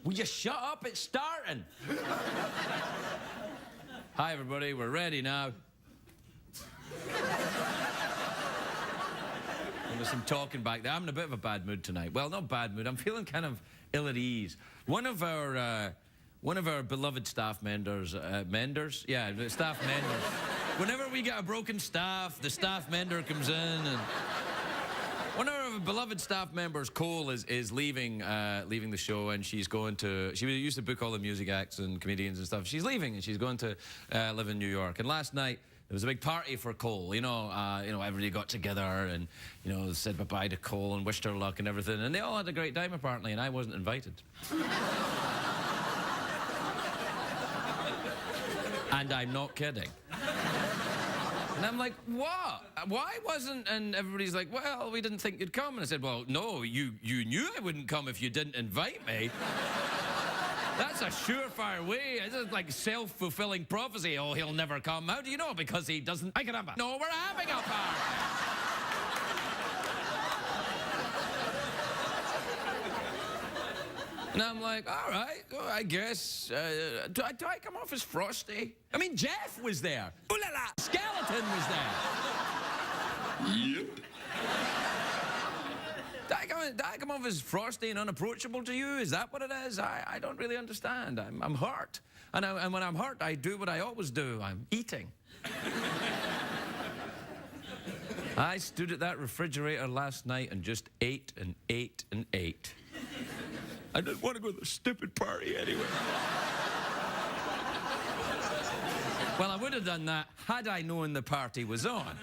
Will you shut up? It's starting. Hi, everybody. We're ready now. There was some talking back there. I'm in a bit of a bad mood tonight. Well, not bad mood. I'm feeling kind of ill at ease. One of our beloved staff members, staff menders. Whenever we get a broken staff, the staff mender comes in, and one of our beloved staff members, Cole, is leaving the show, and she's going to. She used to book all the music acts and comedians and stuff. She's leaving, and she's going to live in New York. And last night there was a big party for Cole. Everybody got together and said bye-bye to Cole and wished her luck and everything. And they all had a great time apparently, and I wasn't invited. And I'm not kidding. And I'm like, what? Why wasn't? And everybody's like, well, we didn't think you'd come. And I said, well, no, you knew I wouldn't come if you didn't invite me. That's a surefire way. It's like self-fulfilling prophecy. Oh, he'll never come. How do you know? Because he doesn't. I can have a. No, we're having a party. And I'm like, all right, well, I guess. Do I come off as frosty? I mean, Jeff was there. Ooh la la! Skeleton was there. Yep. Do I come off as frosty and unapproachable to you? Is that what it is? I don't really understand. I'm hurt. And when I'm hurt, I do what I always do. I'm eating. I stood at that refrigerator last night and just ate and ate and ate. I didn't want to go to the stupid party anyway. Well, I would have done that had I known the party was on.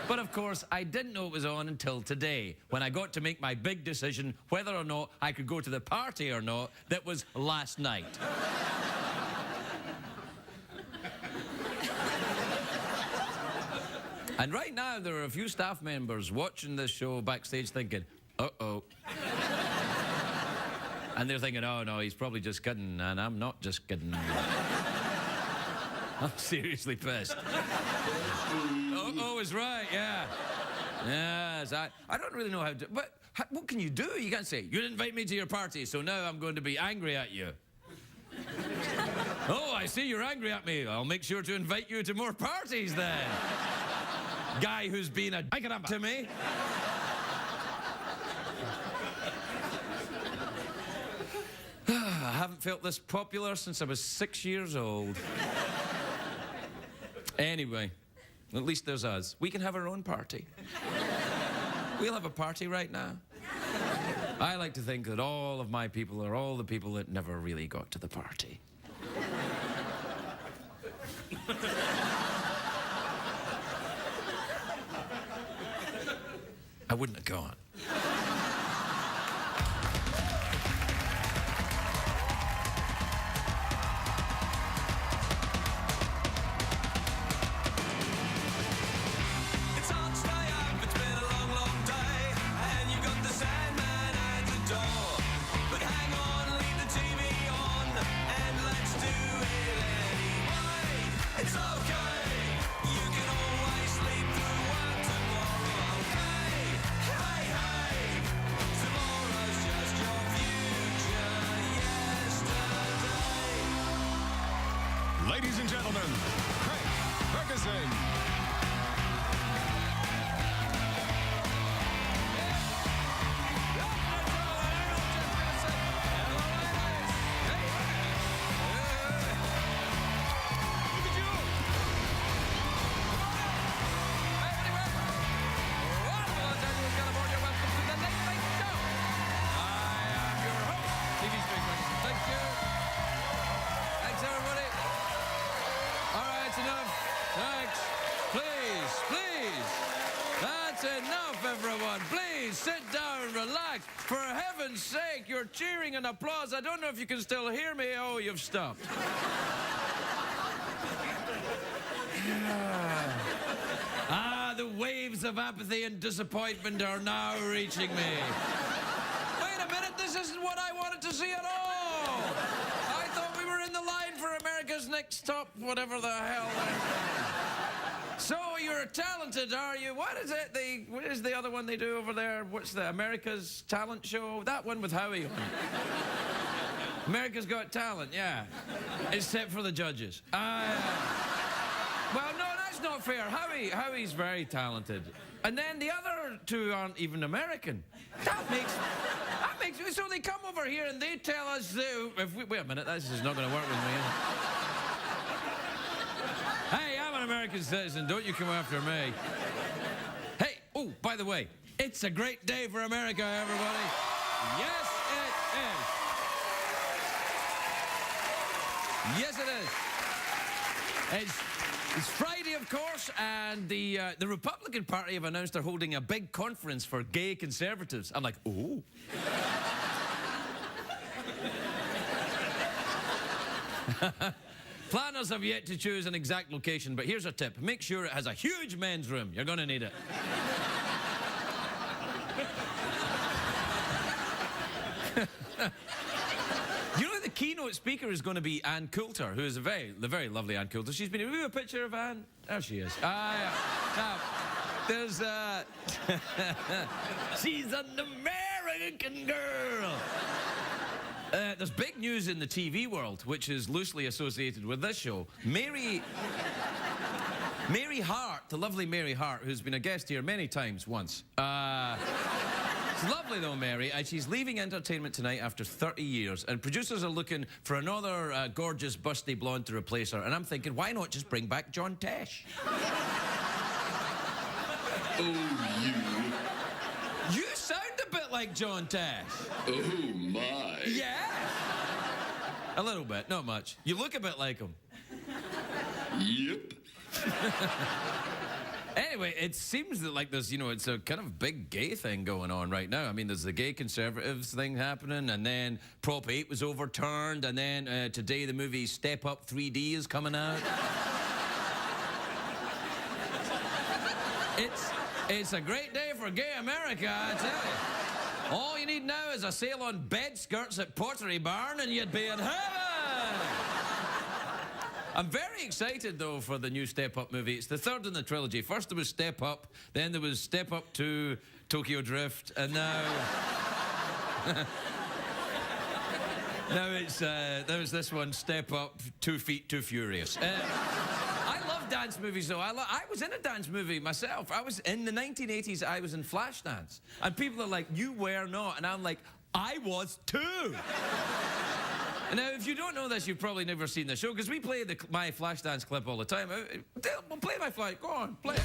But of course, I didn't know it was on until today, when I got to make my big decision whether or not I could go to the party or not that was last night. And right now, there are a few staff members watching this show backstage thinking, uh-oh. And they're thinking, oh, no, he's probably just kidding, and I'm not just kidding. I'm seriously pissed. Oh is right, yeah. Yes, I don't really know how to... But what can you do? You can't say, you didn't invite me to your party, so now I'm going to be angry at you. Oh, I see you're angry at me. I'll make sure to invite you to more parties, then. Guy who's been a... to me. I haven't felt this popular since I was 6 years old. Anyway, at least there's us. We can have our own party. We'll have a party right now. I like to think that all of my people are all the people that never really got to the party. I wouldn't have gone. Ladies and gentlemen, Ferguson. Enough, everyone. Please sit down and relax. For heaven's sake, you're cheering and applause. I don't know if you can still hear me. Oh, you've stopped. The waves of apathy and disappointment are now reaching me. Wait a minute, this isn't what I wanted to see at all. I thought we were in the line for America's Next Top, whatever the hell. So you're talented, are you? What is it? What is the other one they do over there? What's the America's Talent Show? That one with Howie on it. America's Got Talent, yeah. Except for the judges. Well, no, that's not fair. Howie's very talented. And then the other two aren't even American. That makes... So they come over here and they tell us... wait a minute, this is not going to work with me. Hey, I'm an American citizen. Don't you come after me. Hey, oh, by the way, it's a great day for America, everybody. Yes, it is. Yes, it is. It's Friday, of course, and the Republican Party have announced they're holding a big conference for gay conservatives. I'm like, oh. Planners have yet to choose an exact location, but here's a tip. Make sure it has a huge men's room. You're going to need it. You know, the keynote speaker is going to be Ann Coulter, who is the very lovely Ann Coulter. She's been... Have you a picture of Ann? There she is. There's... She's an American girl. There's big news in the TV world, which is loosely associated with this show. Mary Hart, the lovely Mary Hart, who's been a guest here many times once. She's lovely, though, Mary, and she's leaving entertainment tonight after 30 years, and producers are looking for another gorgeous, busty blonde to replace her, and I'm thinking, why not just bring back John Tesh? Oh, You sound a bit like John Tesh. Oh, my. Yeah? A little bit, not much. You look a bit like him. Yep. Anyway, it seems that, like, there's, you know, it's a kind of big gay thing going on right now. I mean, there's the gay conservatives thing happening, and then Prop 8 was overturned, and then today the movie Step Up 3D is coming out. It's a great day for gay America, I tell you. All you need now is a sale on bed skirts at Pottery Barn, and you'd be in heaven. I'm very excited, though, for the new Step Up movie. It's the third in the trilogy. First there was Step Up, then there was Step Up 2, Tokyo Drift, and now... now it's, there's this one, Step Up, 2 Feet Too Furious. I love dance movies, though. I was in a dance movie myself. I was in the 1980s, I was in Flashdance. And people are like, you were not. And I'm like, I was too. Now, if you don't know this, you've probably never seen the show, because we play my Flashdance clip all the time. We'll play my Flash. Go on, play it.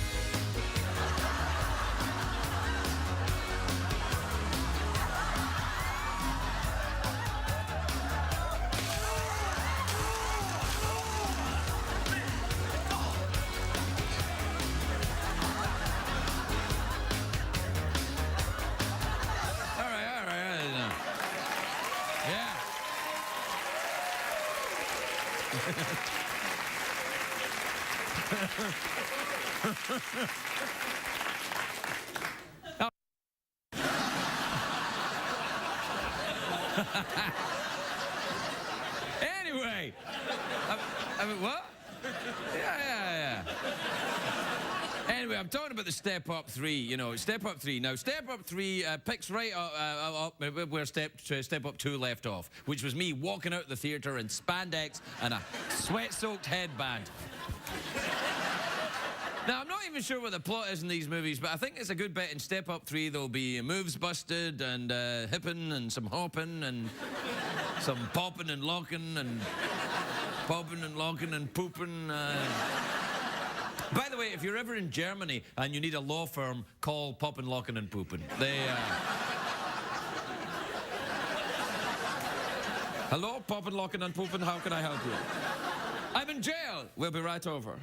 Anyway, I mean, what? Yeah. Anyway, I'm talking about the Step Up 3, you know, Step Up 3. Now, Step Up 3 picks right up where Step Up 2 left off, which was me walking out of the theatre in spandex and a sweat-soaked headband. Now, I'm not even sure what the plot is in these movies, but I think it's a good bet in Step Up 3 there'll be moves busted and hipping and some hopping and some popping and locking and popping and locking and pooping. By the way, if you're ever in Germany and you need a law firm, call Poppin', Lockin' and Poopin'. They, Hello, Poppin', Lockin' and Poopin', how can I help you? I'm in jail. We'll be right over.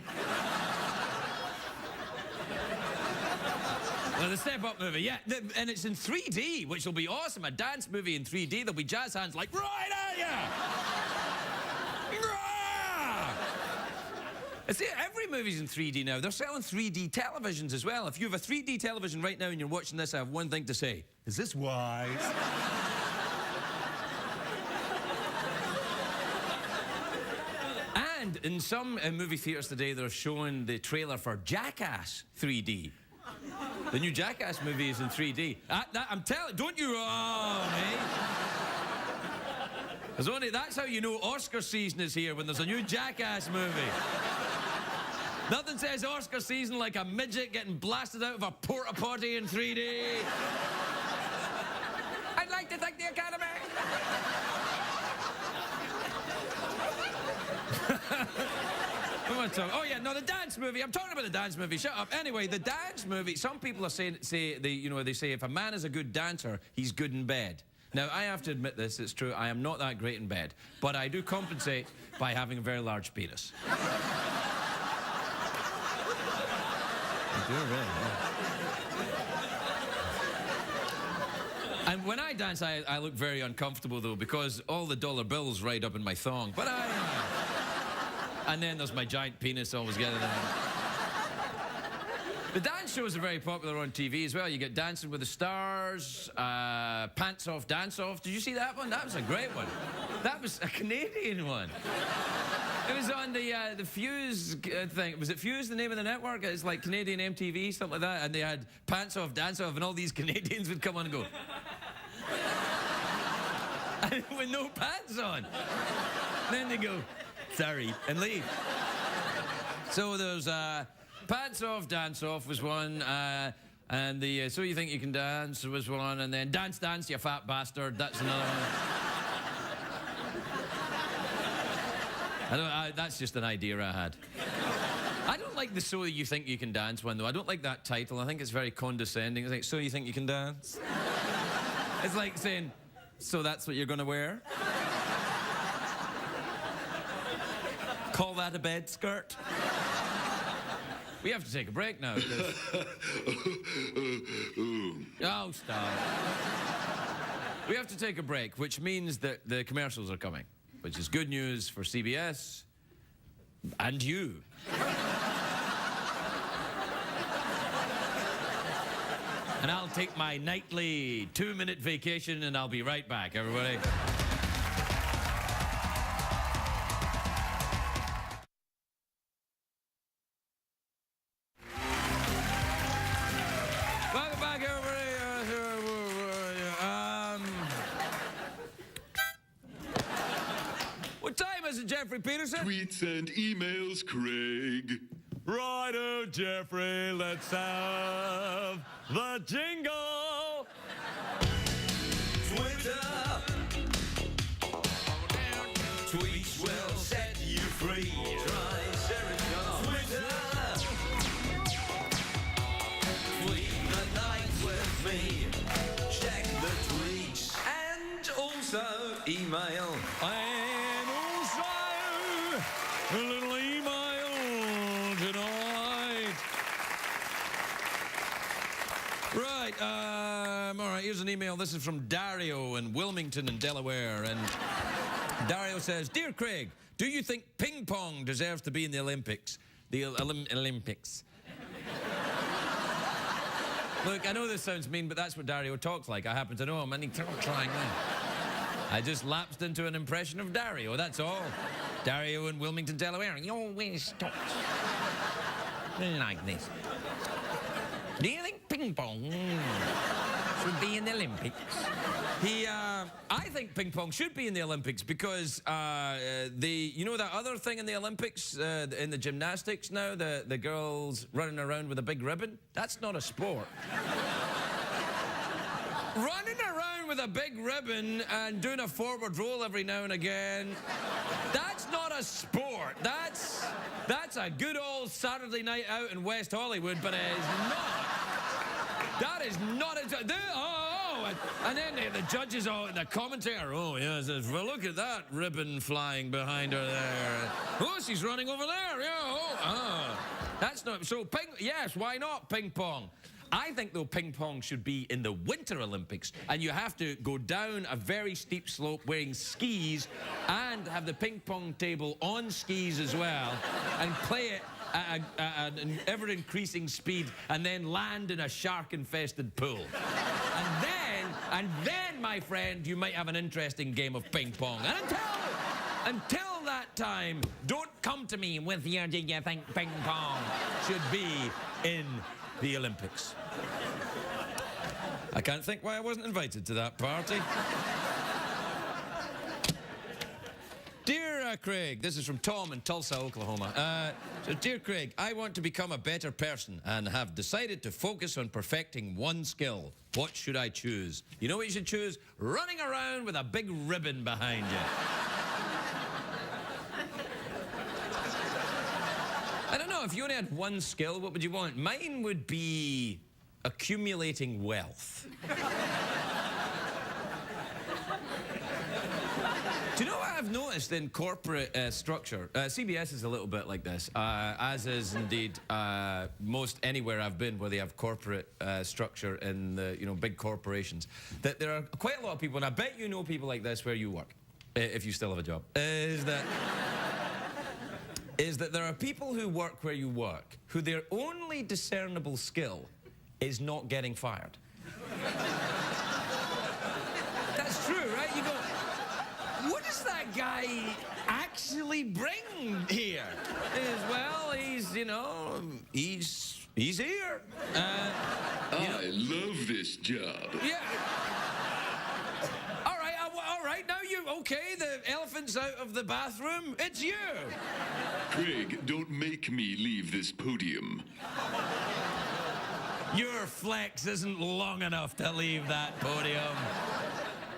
Well, the Step Up movie, yeah, and it's in 3D, which will be awesome. A dance movie in 3D. There'll be jazz hands like, right at ya! See, every movie's in 3D now. They're selling 3D televisions as well. If you have a 3D television right now and you're watching this, I have one thing to say. Is this wise? And in some movie theaters today, they're showing the trailer for Jackass 3D. The new Jackass movie is in 3D. I'm telling, don't you, oh, mate. That's how you know Oscar season is here, when there's a new Jackass movie. Nothing says Oscar season like a midget getting blasted out of a porta potty in 3D. I'd like to thank the Academy. What am I talking? Oh yeah, no, the dance movie. I'm talking about the dance movie. Shut up. Anyway, the dance movie. Some people are say if a man is a good dancer, he's good in bed. Now, I have to admit this, it's true, I am not that great in bed, but I do compensate by having a very large penis. I do, really, yeah. And when I dance, I look very uncomfortable, though, because all the dollar bills ride up in my thong, but and then there's my giant penis always getting there. The dance shows are very popular on TV as well. You get Dancing with the Stars, Pants Off, Dance Off. Did you see that one? That was a great one. That was a Canadian one. It was on the Fuse thing. Was it Fuse, the name of the network? It's like Canadian MTV, something like that. And they had Pants Off, Dance Off, and all these Canadians would come on and go. And with no pants on. And then they go, sorry, and leave. So there's... Pants Off, Dance Off was one, and the So You Think You Can Dance was one, and then Dance, Dance, You Fat Bastard, that's another one. That's just an idea I had. I don't like the So You Think You Can Dance one, though. I don't like that title. I think it's very condescending. It's like, so you think you can dance? It's like saying, so that's what you're going to wear? Call that a bed skirt? We have to take a break now. Oh, stop. We have to take a break, which means that the commercials are coming, which is good news for CBS and you. And I'll take my nightly 2-minute vacation, and I'll be right back, everybody. Jeffrey Peterson? Tweets and emails, Craig. Righto, Jeffrey, let's have the jingle. Twitter. Tweets will set you free. Try Twitter. Tweet the night with me. Check the tweets. And also email. A little email tonight. Right, all right, here's an email. This is from Dario in Wilmington in Delaware. And Dario says, Dear Craig, do you think ping pong deserves to be in the Olympics? The Olympics. Look, I know this sounds mean, but that's what Dario talks like. I happen to know him, and he's trying now. I just lapsed into an impression of Dario, that's all. Dario in Wilmington, Delaware. He always talks like this. Do you think ping pong should be in the Olympics? I think ping pong should be in the Olympics because you know that other thing in the Olympics, in the gymnastics now, the girls running around with a big ribbon? That's not a sport. Running around with a big ribbon and doing a forward roll every now and again, that's not a sport. That's a good old Saturday night out in West Hollywood, but it is not. That is not a... And then the judges, the commentator, oh, yes, well, look at that ribbon flying behind her there. Oh, she's running over there, yeah, That's not... So, yes, why not ping pong? I think, though, ping pong should be in the Winter Olympics, and you have to go down a very steep slope wearing skis and have the ping pong table on skis as well and play it at an ever-increasing speed and then land in a shark-infested pool. And then, my friend, you might have an interesting game of ping pong. And until that time, don't come to me with your do you think ping pong should be in the Olympics. I can't think why I wasn't invited to that party. Craig. This is from Tom in Tulsa, Oklahoma. So, dear Craig, I want to become a better person and have decided to focus on perfecting one skill. What should I choose? You know what you should choose? Running around with a big ribbon behind you. I don't know, if you only had one skill, what would you want? Mine would be accumulating wealth. Do you know what I've noticed in corporate structure? CBS is a little bit like this, as is indeed most anywhere I've been where they have corporate structure in the big corporations. That there are quite a lot of people, and I bet you know people like this where you work, if you still have a job. Is that there are people who work where you work who their only discernible skill is not getting fired. That's true, right? You go, what does that guy actually bring here? Well, he's here. I love this job. Yeah. All right, now okay, the elephant's out of the bathroom. It's you. Craig, don't make me leave this podium. Your flex isn't long enough to leave that podium.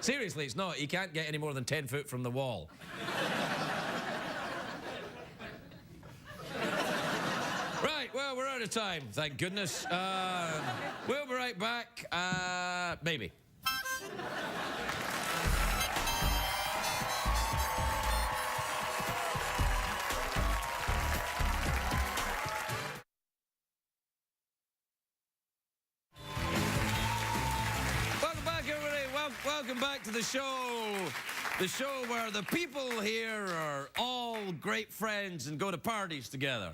Seriously, it's not. You can't get any more than 10 foot from the wall. Right, well, we're out of time, thank goodness. We'll be right back. Maybe. Welcome back to the show where the people here are all great friends and go to parties together.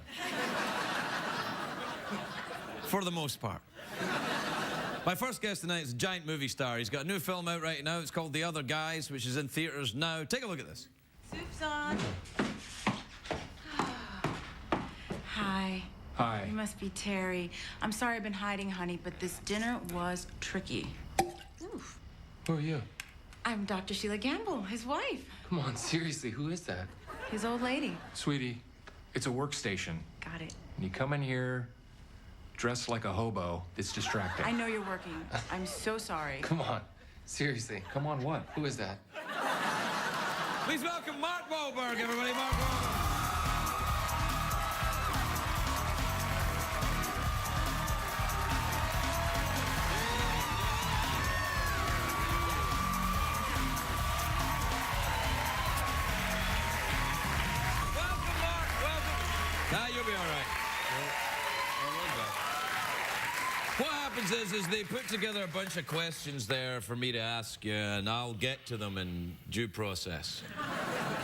For the most part. My first guest tonight is a giant movie star. He's got a new film out right now. It's called The Other Guys, which is in theaters now. Take a look at this. Soup's on. Hi. Hi. You must be Terry. I'm sorry I've been hiding, honey, but this dinner was tricky. Oof. Who are you? I'm Dr. Sheila Gamble, his wife. Come on, seriously, who is that? His old lady. Sweetie, it's a workstation. Got it. And you come in here dressed like a hobo. It's distracting. I know you're working. I'm so sorry. Come on. Seriously. Come on, what? Who is that? Please welcome Mark Wahlberg, everybody. Mark Wahlberg. You'll be all right. What happens is they put together a bunch of questions there for me to ask you, and I'll get to them in due process.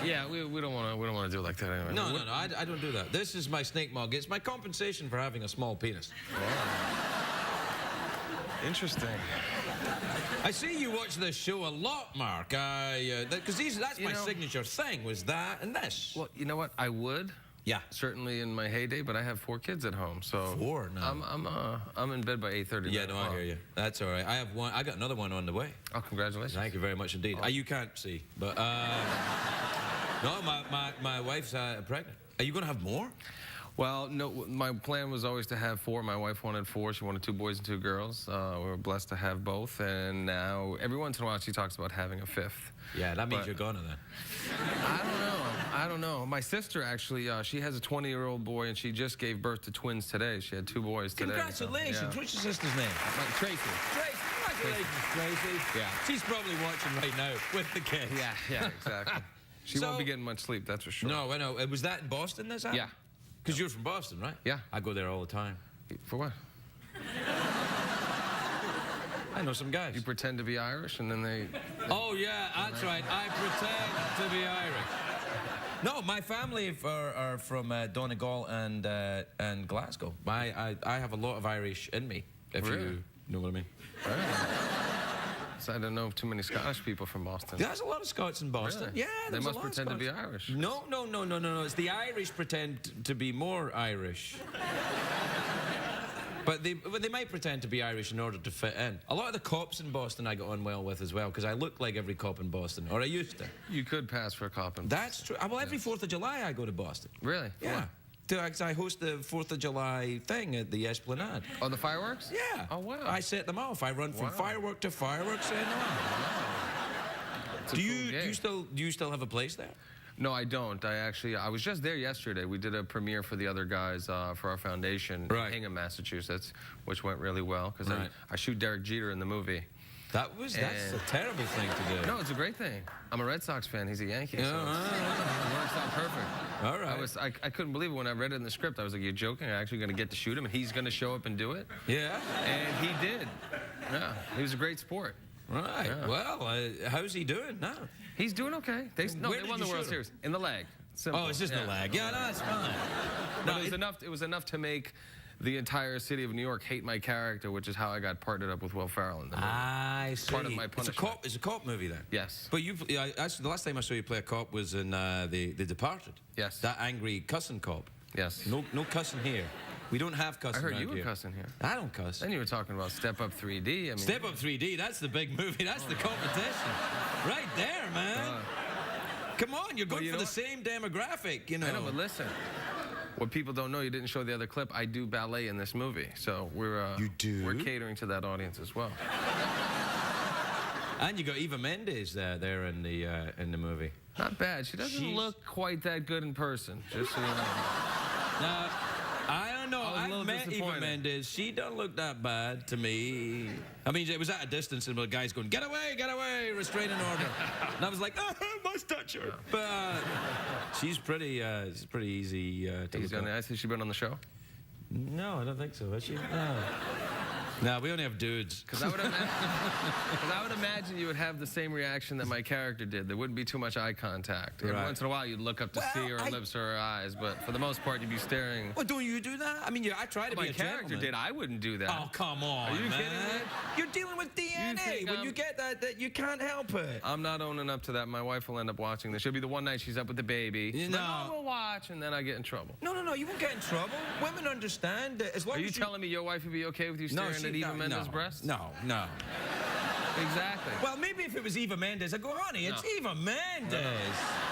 Yeah, we don't want to do it like that anyway. No, I don't do that. This is my snake mug. It's my compensation for having a small penis. Wow. Interesting. I see you watch this show a lot, Mark. Because that's my signature thing, was that and this. Well, you know what? I would. Yeah. Certainly in my heyday, but I have 4 kids at home, so 4 now. I'm in bed by 8:30. Yeah, no, I hear you. That's all right. I have one. I got another one on the way. Oh, congratulations! Thank you very much indeed. You can't see, but no, my wife's pregnant. Are you gonna have more? Well, no. My plan was always to have 4. My wife wanted 4. She wanted 2 boys and 2 girls. We're blessed to have both, and now every once in a while she talks about having a 5th. Yeah, that means you're gonna then. I don't know. My sister actually, she has a 20-year-old boy, and she just gave birth to twins today. She had 2 boys today. Congratulations! So, yeah. What's your sister's name? Tracy. Tracy. Congratulations, Tracy. Yeah. She's probably watching right now with the kids. Yeah, exactly. She won't be getting much sleep, that's for sure. No, I know. Was that in Boston? This happened? Yeah. Because you're from Boston, right? Yeah. I go there all the time. For what? I know some guys. You pretend to be Irish, and then they... Oh, yeah, that's right. I pretend to be Irish. No, my family are from Donegal and Glasgow. I have a lot of Irish in me, if you know what I mean. So I don't know too many Scottish people from Boston. There's a lot of Scots in Boston. Really? Yeah, they there's must a lot pretend of to be Scots. Irish. No. It's the Irish pretend to be more Irish. But they might pretend to be Irish in order to fit in. A lot of the cops in Boston I got on well with as well, because I look like every cop in Boston, or I used to. You could pass for a cop in That's true. Well, every 4th of July I go to Boston. Really? For Yeah. what? I host the 4th of July thing at the Esplanade. Oh, the fireworks? Yeah. Oh, wow. I set them off. I run from firework to firework setting them off. Do you still have a place there? No, I don't. I was just there yesterday. We did a premiere for the other guys for our foundation in Hingham, Massachusetts, which went really well because I shoot Derek Jeter in the movie. That's a terrible thing to do. No, it's a great thing. I'm a Red Sox fan. He's a Yankee. So it works out perfect. All right. I couldn't believe it when I read it in the script. I was like, you're joking? I'm actually going to get to shoot him, and he's going to show up and do it? Yeah. And he did. Yeah. He was a great sport. Right. Yeah. Well, how's he doing now? He's doing okay. They won the World Series. In the leg. Simple. Oh, it's just in the leg. Yeah, no, that's fine. No, it was enough to make the entire city of New York hate my character, which is how I got partnered up with Will Ferrell in the movie. I see. Part of my punishment. It's a cop movie then? Yes. But actually, the last time I saw you play a cop was in The Departed. Yes. That angry cussing cop. Yes. No cussing here. We don't have cussing. I heard around you were here. cussing here. I don't cuss. Then you were talking about Step Up 3D. I mean, Step Up 3D, that's the big movie. That's the competition. Right there, man. Come on, you're going for the same demographic, you know. I know, but listen. What people don't know, you didn't show the other clip, I do ballet in this movie. So we're we're catering to that audience as well. And you got Eva Mendes there in the movie. Not bad. She doesn't look quite that good in person, just so you know. Now, I don't know. I've met Eva Mendes. She don't look that bad to me. I mean, it was at a distance, and the guy's going, get away, restraining order. And I was like, oh, must touch her. But she's pretty easy to Easy on the ice. Has she been on the show? No, I don't think so. Has she? No. No, we only have dudes. Because I would imagine you would have the same reaction that my character did. There wouldn't be too much eye contact. Every once in a while, you'd look up to see her lips or her eyes, but for the most part, you'd be staring. Well, don't you do that? I mean, I try to be a gentleman. My character did. I wouldn't do that. Oh, come on, Are you man. kidding me? You're dealing with DNA. When you get that, you can't help it. I'm not owning up to that. My wife will end up watching this. She'll be the one night she's up with the baby. No, we'll watch, and then I get in trouble. No, you won't get in trouble. Women understand that as long as you... Are you telling me your wife would be okay with you staring at Eva Mendes' breasts? No. Exactly. Well, maybe if it was Eva Mendes, I'd go, honey, it's Eva Mendes. No.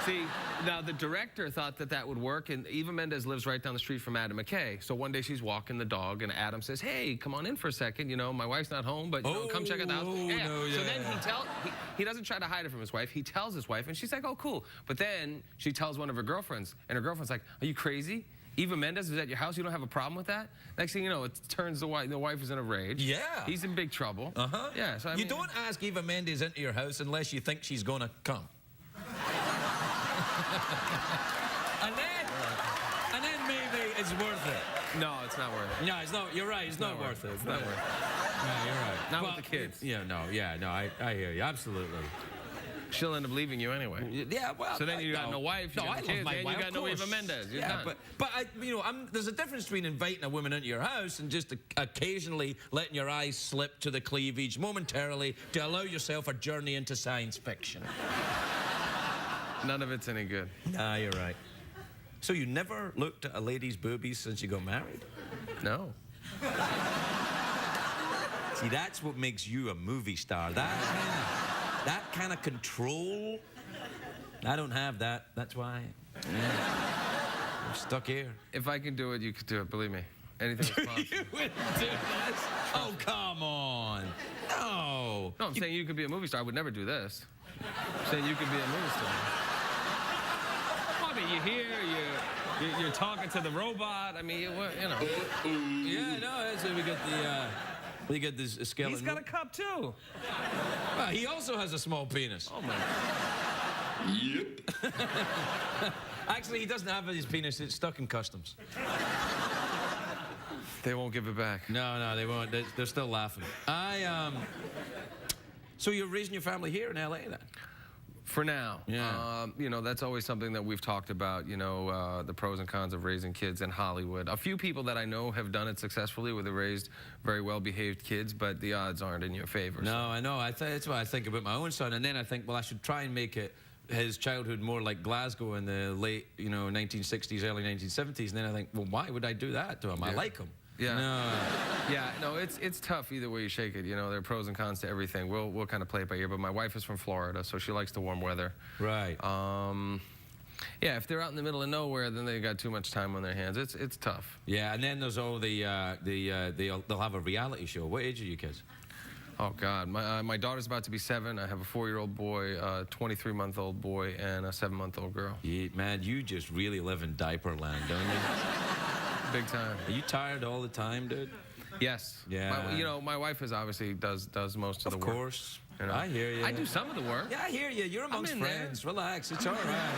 See, now the director thought that would work, and Eva Mendes lives right down the street from Adam McKay. So one day she's walking the dog, and Adam says, hey, come on in for a second. You know, my wife's not home, but, you know, come check out the house. So then he doesn't try to hide it from his wife. He tells his wife, and she's like, oh, cool. But then she tells one of her girlfriends, and her girlfriend's like, are you crazy? Eva Mendes is at your house. You don't have a problem with that? Next thing you know, it turns the wife is in a rage. Yeah. He's in big trouble. Yeah. So I mean, you don't ask Eva Mendes into your house unless you think she's gonna come. and then maybe it's worth it. No, it's not worth it. No, it's not. You're right. It's not worth it. It's not worth it. No, you're right. Not with the kids. I hear you. Absolutely. She'll end up leaving you anyway. Yeah, well. So then you got no wife, you got kids, and you got no Eva Mendes. You're done. But there's a difference between inviting a woman into your house and just occasionally letting your eyes slip to the cleavage momentarily to allow yourself a journey into science fiction. None of it's any good. Nah, you're right. So you never looked at a lady's boobies since you got married? No. See, that's what makes you a movie star. That kind of control, I don't have that. That's why I'm stuck here. If I can do it, you could do it. Believe me. Anything is possible. You would do this? Oh, come on. No. No, I'm saying you could be a movie star. I would never do this. I'm saying you could be a movie star. Well, I mean, you're here, you're talking to the robot. I mean, you know. Yeah, no, that's we get this skeleton. He's got a cup, too. Well, he also has a small penis. Oh, my God. Yep. Actually, he doesn't have his penis. It's stuck in customs. They won't give it back. No, they won't. They're still laughing. So you're raising your family here in L.A. then? For now. Yeah. You know, that's always something that we've talked about, you know, the pros and cons of raising kids in Hollywood. A few people that I know have done it successfully where they raised very well-behaved kids, but the odds aren't in your favor. No, I know. That's what I think about my own son. And then I think, well, I should try and make his childhood more like Glasgow in the late, 1960s, early 1970s. And then I think, well, why would I do that to him? I like him. Yeah. No. Yeah, no, it's tough either way you shake it. You know, there are pros and cons to everything. We'll kind of play it by ear. But my wife is from Florida, so she likes the warm weather. Right. Yeah, if they're out in the middle of nowhere, then they got too much time on their hands. It's tough. Yeah, and then there's all they'll have a reality show. What age are you kids? Oh God, my daughter's about to be 7. I have a 4-year-old boy, a 23-month-old boy, and a 7-month-old girl. Yeah, man, you just really live in diaper land, don't you? Big time. Are you tired all the time, dude? Yes. Yeah. You know, my wife is obviously does most of the work. Of course. You know? I hear you. I do some of the work. Yeah, I hear you. You're amongst in friends. Relax. It's all right, man.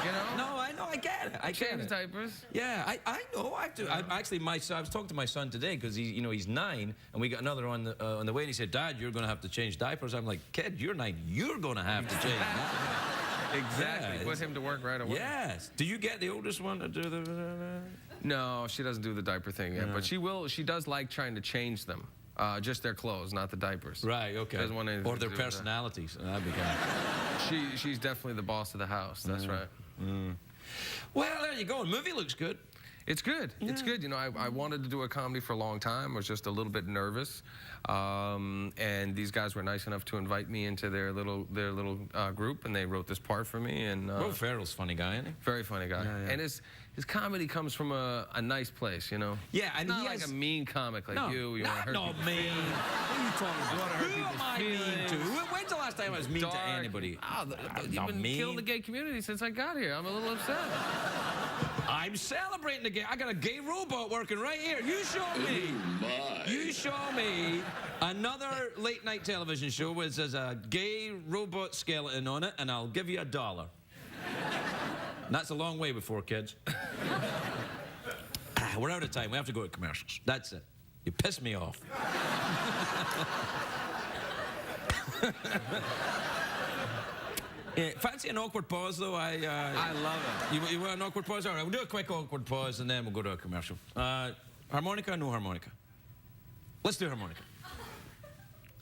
You know? No, I know. I get it. I get Change it. diapers. Yeah, I know. I do. Actually, my son. I was talking to my son today because he's 9, and we got another on the way. And he said, "Dad, you're going to have to change diapers." I'm like, "Kid, you're 9. You're going to have to change." Exactly. Yeah, Put him to work right away. Yes. Do you get the oldest one to do the? No, she doesn't do the diaper thing yet, but she will. She does like trying to change them. Just their clothes, not the diapers. Right. Okay. Doesn't want anything Or to their do with that. personalities. That'd be good. She's definitely the boss of the house. That's right. Well, there you go. The movie looks good. It's good. It's good. You know, I wanted to do a comedy for a long time. I was just a little bit nervous, and these guys were nice enough to invite me into their little group, and they wrote this part for me. And Will Ferrell's a funny guy, isn't he? very funny guy. Yeah, yeah. And his comedy comes from a nice place, you know. Yeah, and not he like has- a mean comic like you. You want to Not hurt not people. mean. What are you talking about? You wanna hurt Who am people's I mean to? feelings. When's the last time I was mean Dark. to anybody? You've not been mean. killing the gay community since I got here. I'm a little upset. I'm celebrating the gay. I got a gay robot working right here. You show me. My. You show me another late night television show which has a gay robot skeleton on it, and I'll give you $1. And that's a long way before, kids. We're out of time. We have to go to commercials. That's it. You piss me off. Fancy an awkward pause, though? I love it. You want an awkward pause? All right, we'll do a quick awkward pause, and then we'll go to a commercial. Harmonica, no harmonica? Let's do harmonica.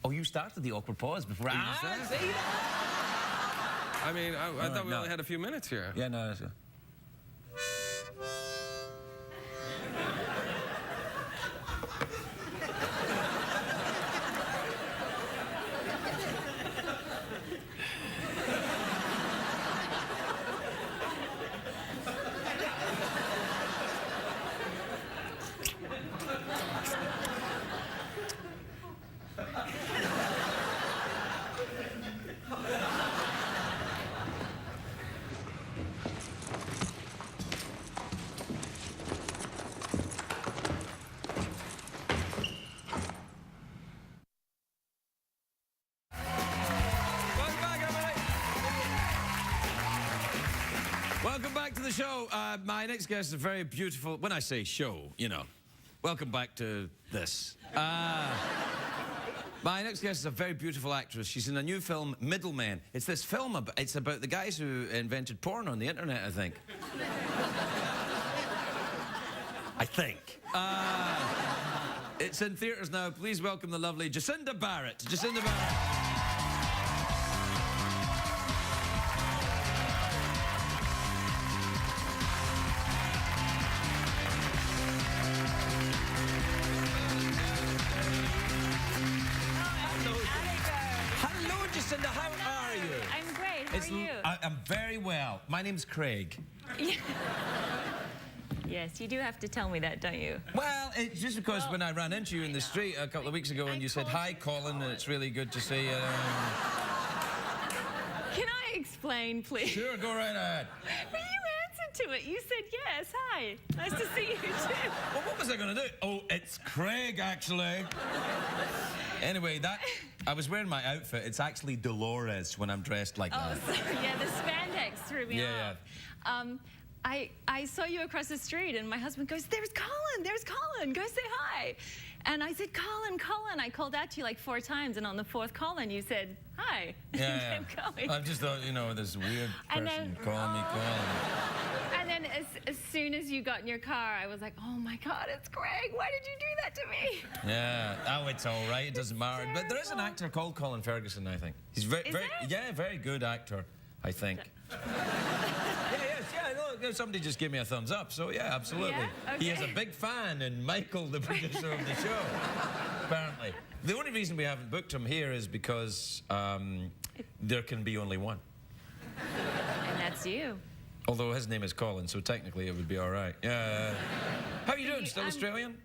Oh, you started the awkward pause before I said it. I mean, I thought we no. only had a few minutes here. Yeah, no, that's good. Welcome back to the show. My next guest is a very beautiful, when I say show, you know, welcome back to this. My next guest is a very beautiful actress. She's in a new film, Middlemen. It's this film, it's about the guys who invented porn on the internet, I think. I think. It's in theaters now. Please welcome the lovely Jacinda Barret. Jacinda Barret. Hello, Jacinda. How are you? I'm great. How are you? I'm very well. My name's Craig. Yes, you do have to tell me that, don't you? Well, it's just because when I ran into you in the street a couple of weeks ago and you said, "Hi, Colin, and it's really good to see you." Can I explain, please? Sure, go right ahead. But you answered to it. You said yes. Hi. Nice to see you too. Well, what was I going to do? Oh, it's Craig, actually. Anyway, I was wearing my outfit. It's actually Dolores when I'm dressed like Oh, that. sorry. Yeah, the spandex threw me Yeah, off. I saw you across the street, and my husband goes, "There's Colin. There's Colin. Go say hi." And I said, "Colin, Colin." I called out to you like 4 times, and on the 4th Colin, you said hi. Yeah. And kept going. I just thought, you know, this weird And person then- calling me Colin. And then as soon as you got in your car, I was like, "Oh my God, it's Greg. Why did you do that to me?" Yeah. Oh, it's all right. It doesn't matter. But there is an actor called Colin Ferguson, I think. He's very, Is very, there? yeah, very good actor, I think. Yeah, somebody just gave me a thumbs up, so yeah, absolutely. Yeah? He is Okay. a big fan, and Michael, the producer of the show, apparently. The only reason we haven't booked him here is because there can be only one. And that's you. Although his name is Colin, so technically it would be all right. Yeah. How are you doing? Still I'm- Australian?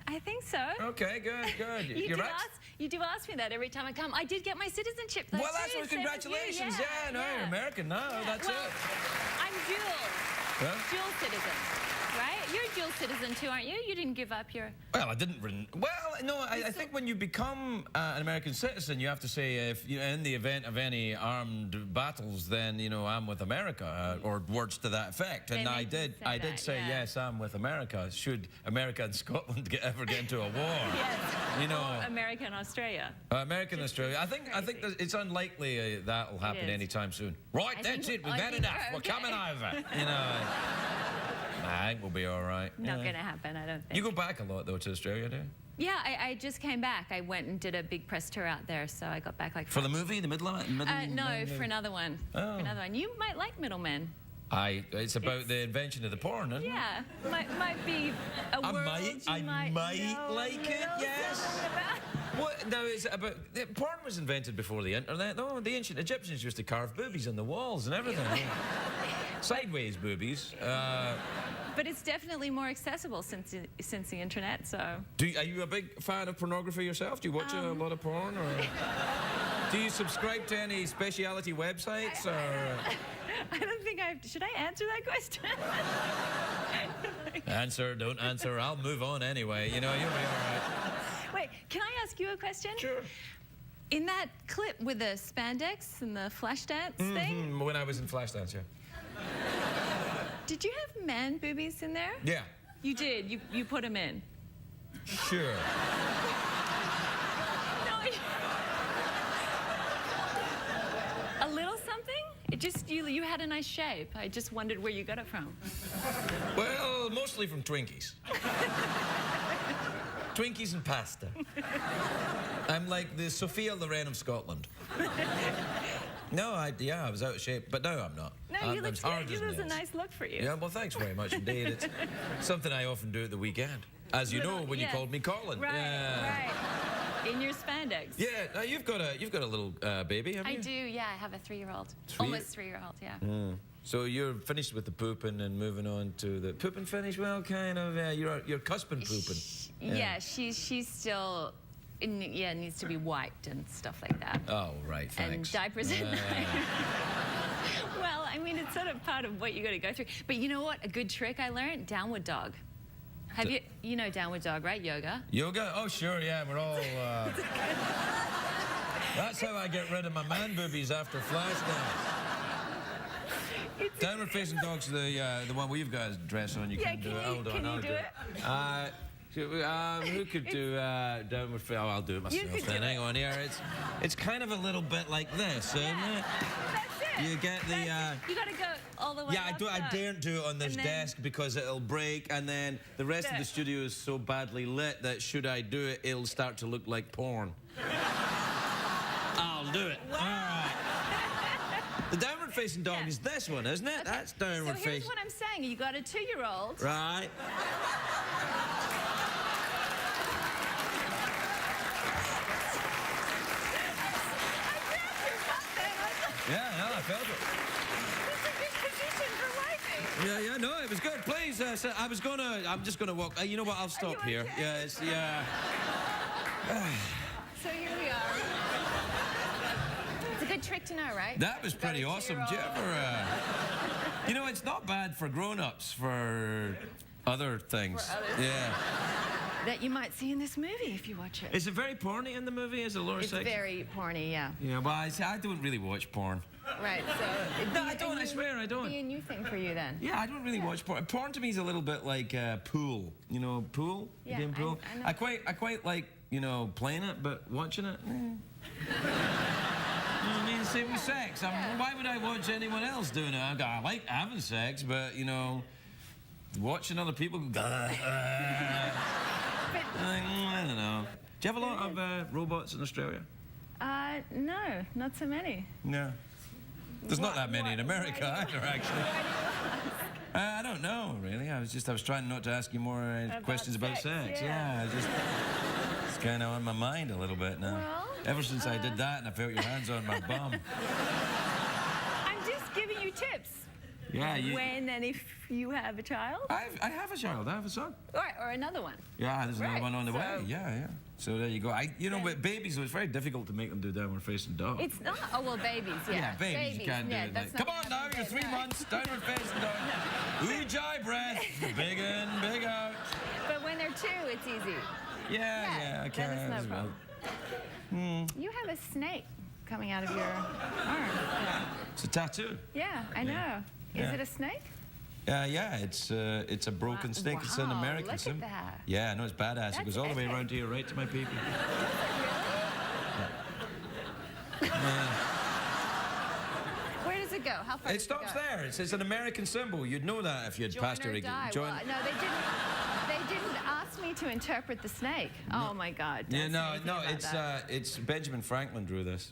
I think so. Okay, good, good. You You're do, right. you do ask me that every time I come. I did get my citizenship though, Well, that's too, what. same as you. Congratulations. Yeah, no, you're American now. Yeah. That's well, it. I'm dual. Huh? Dual citizen, right? You're a dual citizen too, aren't you? You didn't give up your... Well, I didn't. Well, no, I think when you become an American citizen, you have to say, if you, in the event of any armed battles, then I'm with America, or words to that effect. And They I make you did. say I did that, say yeah. yes, I'm with America. Should America and Scotland ever get into a war? Yes. You know. Or America and Australia. American Australia. I think crazy. it's unlikely that'll happen is. anytime soon. Right, I that's think- it. We've I had think enough. we're We're coming okay. over. I think we'll be all right. Not Yeah. going to happen, I don't think. You go back a lot though to Australia, do you? Yeah, I just came back. I went and did a big press tour out there, so I got back like... For the movie, the middle? no, for another one. Oh. For another one. You might like Middlemen. It's about the invention of the porn, isn't it? Yeah, might be a I world might- you I might might know a like it, little yes. something about. What? No, it's about... Porn was invented before the internet. No, the ancient Egyptians used to carve boobies on the walls and everything. Sideways boobies. But it's definitely more accessible since the internet, so... Are you a big fan of pornography yourself? Do you watch a lot of porn, or do you subscribe to any speciality websites, or I don't think should I answer that question? answer? Don't answer. I'll move on anyway. You'll be all right. Wait, can I ask you a question? Sure. In that clip with the spandex and the flash dance thing, When I was in Flashdance, yeah. did you have man boobies in there? Yeah. You did. You put them in. Sure. No, a little something? It just you had a nice shape. I just wondered where you got it from. Well, mostly from Twinkies. Twinkies and pasta. I'm like the Sophia Loren of Scotland. No, I was out of shape, but now I'm not. No, I'm you look as hard good. as It was a nails. nice look for you. Yeah, well, thanks very much indeed. It's something I often do at the weekend, as you know when you Yeah. called me Colin. Right, Yeah. right. In your spandex. Yeah. Now you've got a little baby, haven't I you? do, yeah. I have a 3-year-old. Three- Almost 3-year-old, yeah. So you're finished with the pooping and moving on to the pooping finish. Well, kind of. You're cusping pooping. Yeah, she's still, needs to be wiped and stuff like that. Oh, right. And Thanks. diapers. Well, I mean, it's sort of part of what you got to go through. But you know what? A good trick I learned: downward dog. Have you know downward dog, right? Yoga. Yoga? Oh, sure. Yeah, we're all. That's how I get rid of my man boobies after Flashdance. Downward facing dog's the one we've got dress on. You Yeah, can do can it. you- Hold on, can you I'll do do it. Who could do downward face? Oh, I'll do it myself could then. do Hang it. on here. It's kind of a little bit like this, isn't it? That's it. You get the. You got to go all the way. Yeah, I daren't do it on this And then- desk because it'll break, and then the rest of the There. studio is so badly lit that should I do it, it'll start to look like porn. I'll do it. Wow. All right. The downward facing dog Yeah. is this one, isn't it? That's downward So here's facing. what I'm saying: you got a 2-year-old. Right. Yeah, no, I felt it. It's a good position for wiping. Yeah, no, it was good. Please, so I'm just gonna walk. You know what? I'll stop you here. okay? Yeah, yeah. So here we are. It's a good trick to know, right? That was pretty Got a awesome. Do you 2-year-old. ever? It's not bad for grown-ups for other things. For others. Yeah. That you might see in this movie if you watch it. Is it very porny in the movie? Is it lower It's sex? very porny, yeah. Yeah, well, I don't really watch porn. Right, so... No, I don't. I swear, I don't. Be a new thing for you then. Yeah, I don't really watch porn. Porn to me is a little bit like pool. You know, pool. Yeah, Game pool. I know. I quite like playing it, but watching it. You know what I mean? Same with sex. Why would I watch anyone else doing it? I like having sex, but watching other people. I don't know. Do you have a lot of robots in Australia? No, not so many. No. There's not that many in America either, actually. I don't know, really. I was trying not to ask you more questions about sex. yeah. It's kind of on my mind a little bit now. Well, Ever since I did that and I felt your hands on my bum. I'm just giving you tips. Yeah, When and if you have a child. I have a child. I have a son. Right, or another one. Yeah, there's another Right, one on the so- way. Yeah. So there you go. With babies, it's very difficult to make them do downward facing dog. It's not. Oh, well, babies, yeah. Yeah, babies, you can't do it. that's Like, not come on now, happening, you're 3 no. months, downward facing dog. Ujjayi breath, big in, big out. But when they're 2, it's easy. Yeah, I then can it's no as well. problem. You have a snake coming out of your arm. It's a tattoo. Yeah, I know. Is Yeah. it a snake? Yeah, it's a broken snake. It's an Wow, American look at symbol. that. Yeah, I know it's badass. It That's goes all the way epic. around here, right to my people. Where does it go? How far It does stops it go? there. It's an American symbol. You'd know that if you'd passed your Join or die. Well, no, they didn't ask me to interpret the snake. Oh my God. Yeah, don't say anything about that. it's Benjamin Franklin drew this.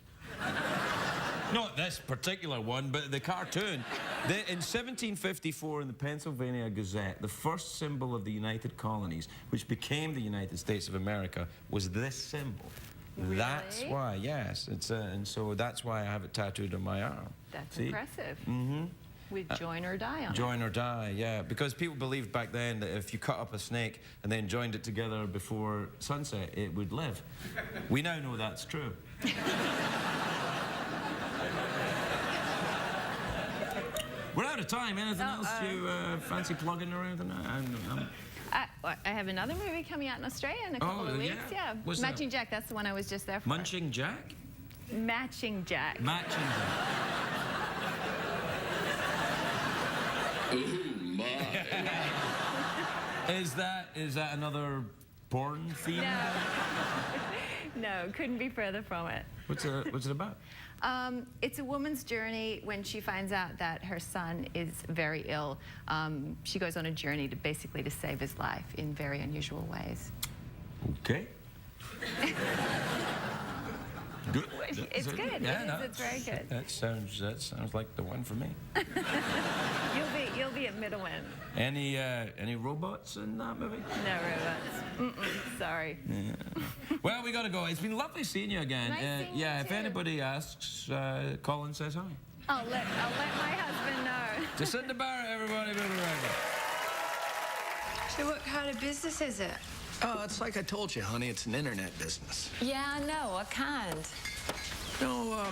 Not this particular one, but the cartoon. In 1754, in the Pennsylvania Gazette, the first symbol of the United Colonies, which became the United States of America, was this symbol. Really? That's why, yes. And so that's why I have it tattooed on my arm. That's See? impressive. Mm-hmm. With join or die on it. Join or die, yeah. Because people believed back then that if you cut up a snake and then joined it together before sunset, it would live. We now know that's true. We're out of time. Anything else you fancy plugging or anything? I have another movie coming out in Australia in a couple of weeks. yeah? What's Matching Jack. That's the one I was just there for. Munching Jack? Matching Jack. Matching Jack. Oh my. Is that another porn theme? No. No, couldn't be further from it. What's it about? It's a woman's journey when she finds out that her son is very ill. She goes on a journey to basically to save his life in very unusual ways. Okay. Good. It's good. Yeah, It's very good. That sounds like the one for me. You'll be at Middlewind. Any robots in that movie? No robots. Sorry. Yeah. Well, we gotta go. It's been lovely seeing you again. Nice seeing you yeah, if too. anybody asks, Colin says hi. I'll let my husband know. Jacinda Barret, everybody. We'll be right back. So what kind of business is it? Oh, it's like I told you, honey. It's an internet business. Yeah, I know. What kind? No,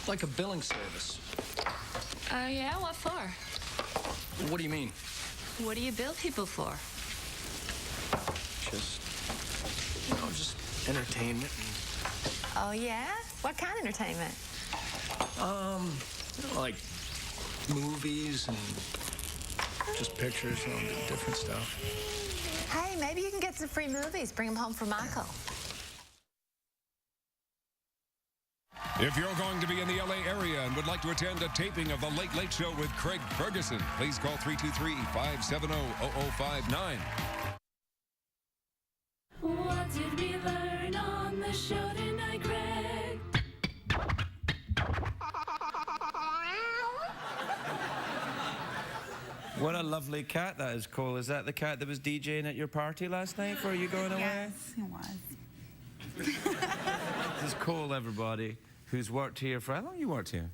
like a billing service. Oh, yeah? What for? What do you mean? What do you bill people for? Just entertainment. Oh, yeah? What kind of entertainment? Like movies and just pictures, different stuff. Hey, maybe you can get some free movies. Bring them home for Michael. If you're going to be in the LA area and would like to attend a taping of The Late Late Show with Craig Ferguson, please call 323-570-0059. What did we learn on the show tonight, Craig? What a lovely cat that is, Cole. Is that the cat that was DJing at your party last night before you going away? Yes, it was. This is Cole, everybody, who's worked here for... How long you worked here?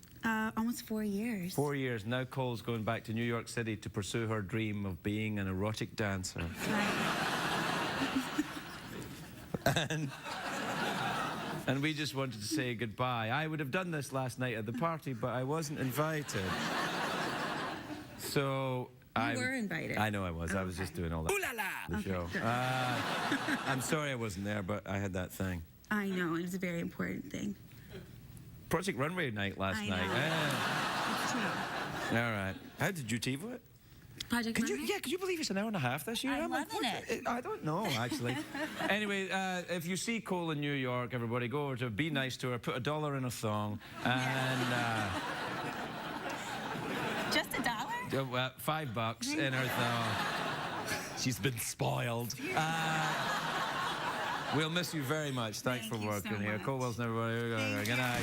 Almost 4 years. 4 years. Now Cole's going back to New York City to pursue her dream of being an erotic dancer. And we just wanted to say goodbye. I would have done this last night at the party, but I wasn't invited. So You were invited. I know I was. I was just doing all that. Ooh la la! The show. I'm sorry I wasn't there, but I had that thing. I know, it was a very important thing. Project Runway night last I night. know. Yeah. It's true. All right. How did you TiVo it? Project Could you, Runway? yeah, could you believe it's an hour and a half this year? I'm like, loving what it. the- I don't know, actually. Anyway, if you see Cole in New York, everybody go over to Be Nice to Her, put $1 in a thong, and Just $1? $5 in her thong. She's been spoiled. We'll miss you very much. Thanks Thank for you working so here. much. Cole Wilson, everybody. Good night. Good night.